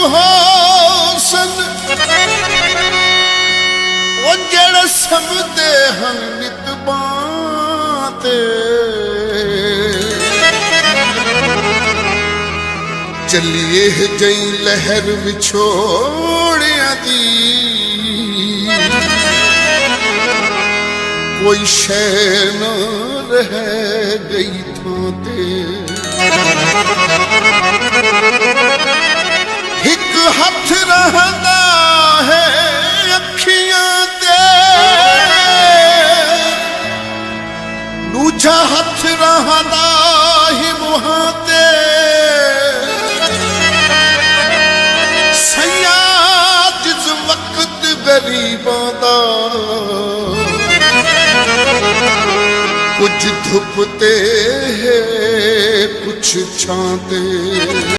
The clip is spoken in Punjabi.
ਹੋਸਨ ਉਹ ਜਿਹੜੇ ਸਮਝਦੇ ਹਨ ਨਿਤਬਾਂ ਤੇ ਚੱਲੀਏ ਜਈ ਲਹਿਰ ਵਿਛੋੜਿਆਂ ਦੀ ਕੋਈ ਸ਼ੈ ਨਾ ਰਹਿ ਗਈ ਥਾਂ ਤੇ ਇੱਕ ਹੱਥ ਰਹਿੰਦਾ ਹੈ ਅੱਖੀਆਂ ਤੇ ਦੂਜਾ ਹੱਥ ਰਹਿੰਦਾ ਹੀ ਮੂੰਹਾਂ ਤੇ ਸਈਆ ਜਿਸ ਵਕਤ ਗਰੀਬਾਂ ਦਾ ਕੁਝ ਧੁੱਪ ਤੇ ਕੁਝ ਛਾਂ ਤੇ